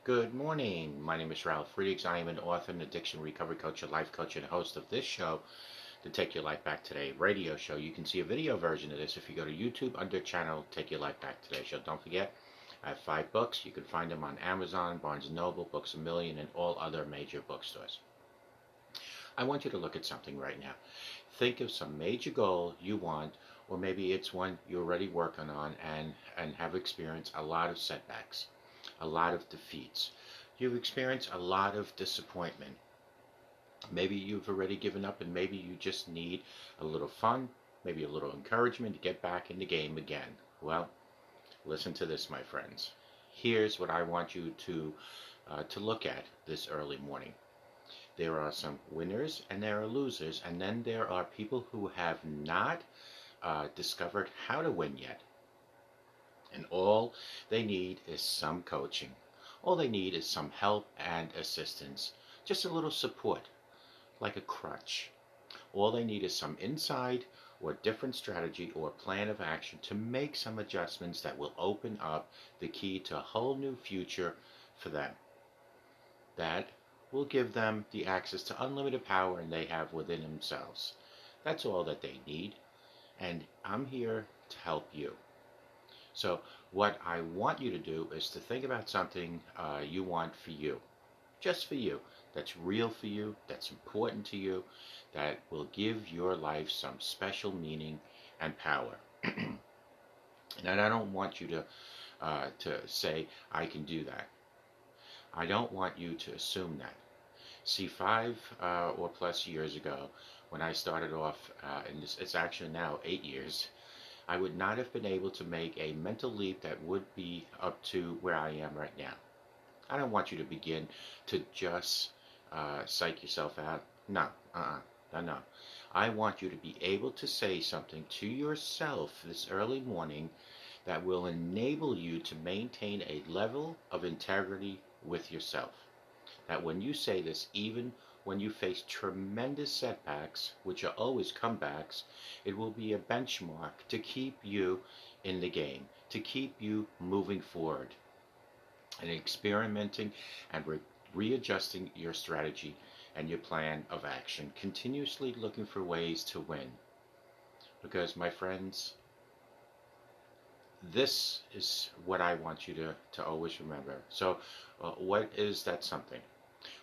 Good morning. My name is Ralf Friedrichs. I am an author, an addiction recovery coach, a life coach, and host of this show, the Take Your Life Back Today radio show. You can see a video version of this if you go to YouTube under channel Take Your Life Back Today show. Don't forget, I have 5 books. You can find them on Amazon, Barnes & Noble, Books A Million, and all other major bookstores. I want you to look at something right now. Think of some major goal you want, or maybe it's one you're already working on and have experienced a lot of setbacks, a lot of defeats. You've experienced a lot of disappointment. Maybe you've already given up and maybe you just need a little fun, maybe a little encouragement to get back in the game again. Well, listen to this, my friends. Here's what I want you to look at this early morning. There are some winners and there are losers, and then there are people who have not discovered how to win yet. And all they need is some coaching. All they need is some help and assistance. Just a little support, like a crutch. All they need is some insight or different strategy or plan of action to make some adjustments that will open up the key to a whole new future for them. That will give them the access to unlimited power and they have within themselves. That's all that they need. And I'm here to help you. So what I want you to do is to think about something you want for you, just for you, that's real for you, that's important to you, that will give your life some special meaning and power. And I don't want you to say, I can do that. I don't want you to assume that. See, 5 or plus years ago, when I started off, and it's actually now 8 years, I would not have been able to make a mental leap that would be up to where I am right now. I don't want you to begin to just psych yourself out. No. I want you to be able to say something to yourself this early morning that will enable you to maintain a level of integrity with yourself. That when you say this, even when you face tremendous setbacks, which are always comebacks, it will be a benchmark to keep you in the game, to keep you moving forward and experimenting and readjusting your strategy and your plan of action, continuously looking for ways to win. Because, my friends, this is what I want you to always remember. So, what is that something?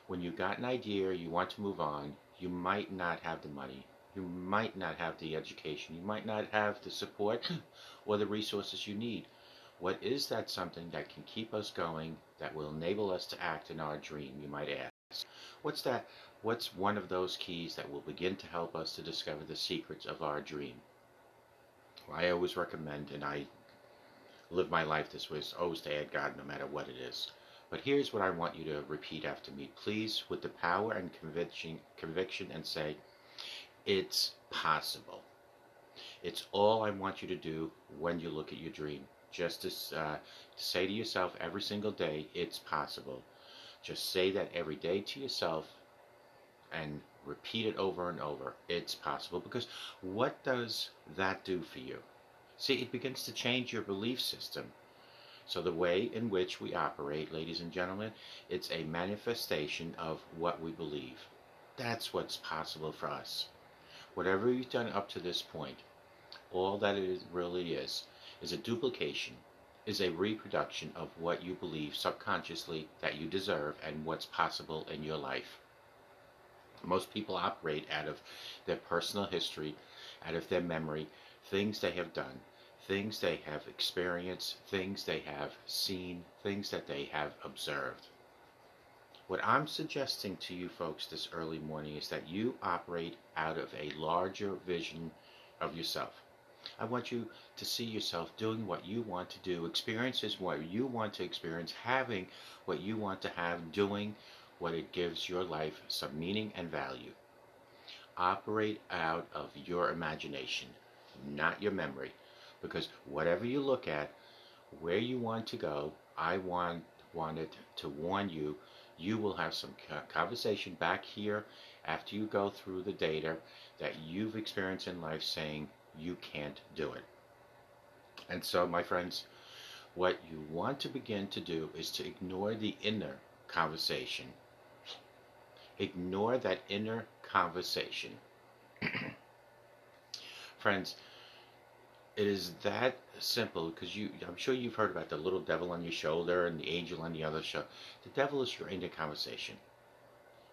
When you got an idea, you want to move on, you might not have the money, you might not have the education, you might not have the support or the resources you need. What is that something that can keep us going, that will enable us to act in our dream, you might ask? What's that? What's one of those keys that will begin to help us to discover the secrets of our dream? Well, I always recommend, and I live my life this way, is always to add God no matter what it is. But here's what I want you to repeat after me, please, with the power and conviction, and say, it's possible. It's all I want you to do when you look at your dream. Just to say to yourself every single day, it's possible. Just say that every day to yourself and repeat it over and over. It's possible. Because what does that do for you? See, it begins to change your belief system. So the way in which we operate, ladies and gentlemen, it's a manifestation of what we believe. That's what's possible for us. Whatever you've done up to this point, all that it really is a duplication, is a reproduction of what you believe subconsciously that you deserve and what's possible in your life. Most people operate out of their personal history, out of their memory, things they have done, things they have experienced, things they have seen, things that they have observed. What I'm suggesting to you folks this early morning is that you operate out of a larger vision of yourself. I want you to see yourself doing what you want to do, experiences what you want to experience, having what you want to have, doing what it gives your life some meaning and value. Operate out of your imagination, not your memory. Because whatever you look at, where you want to go, I wanted to warn you, you will have some conversation back here after you go through the data that you've experienced in life saying you can't do it. And so, my friends, What you want to begin to do is to ignore the inner conversation. Ignore that inner conversation. Friends, it is that simple, because I'm sure you've heard about the little devil on your shoulder and the angel on the other shoulder. The devil is your inner conversation.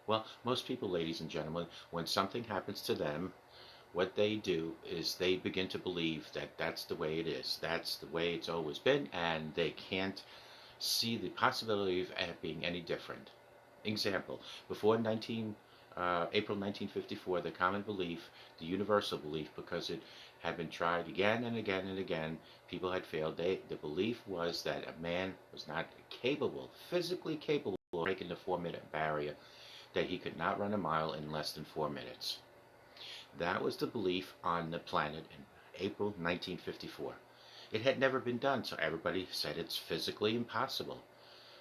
Well, most people, ladies and gentlemen, when something happens to them, what they do is they begin to believe that that's the way it is. That's the way it's always been, and they can't see the possibility of it being any different. Example, before April 1954, the common belief, the universal belief, because it had been tried again and again and again, people had failed. The belief was that a man was not capable, physically capable, of breaking the 4-minute barrier, that he could not run a mile in less than 4 minutes. That was the belief on the planet in April 1954. It had never been done, so everybody said it's physically impossible.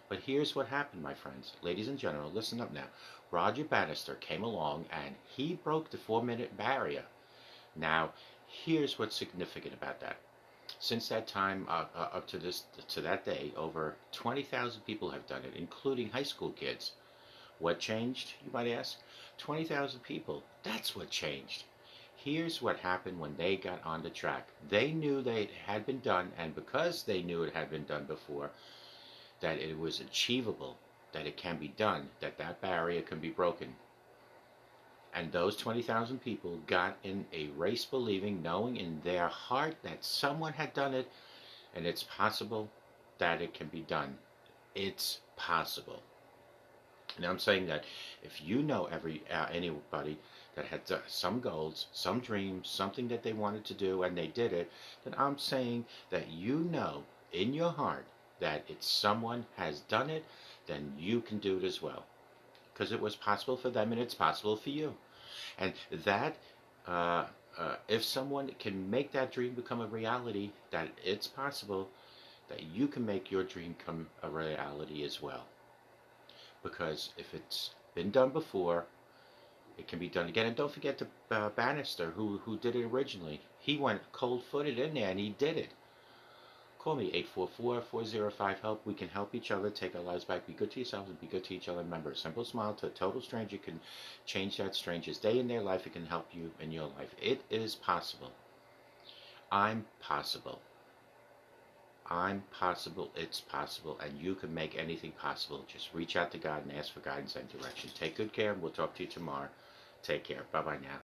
But here's what happened, my friends. Ladies and gentlemen, listen up now. Roger Bannister came along and he broke the 4-minute barrier. Now, here's what's significant about that. Since that time up to that day, over 20,000 people have done it, including high school kids. What changed, you might ask? 20,000 people. That's what changed. Here's what happened when they got on the track. They knew that it had been done, and because they knew it had been done before, that it was achievable, that it can be done, that that barrier can be broken. And those 20,000 people got in a race believing, knowing in their heart that someone had done it, and it's possible that it can be done. It's possible. And I'm saying that if you know anybody that had some goals, some dreams, something that they wanted to do, and they did it, then I'm saying that you know in your heart that it's someone has done it, then you can do it as well. Because it was possible for them, and it's possible for you. And that, if someone can make that dream become a reality, that it's possible that you can make your dream come a reality as well. Because if it's been done before, it can be done again. And don't forget the Bannister, who did it originally. He went cold-footed in there, and he did it. Call me, 844-405-HELP. We can help each other, take our lives back. Be good to yourselves and be good to each other. Remember, a simple smile to a total stranger can change that stranger's day in their life. It can help you in your life. It is possible. I'm possible. I'm possible, it's possible, and you can make anything possible. Just reach out to God and ask for guidance and direction. Take good care, and we'll talk to you tomorrow. Take care. Bye-bye now.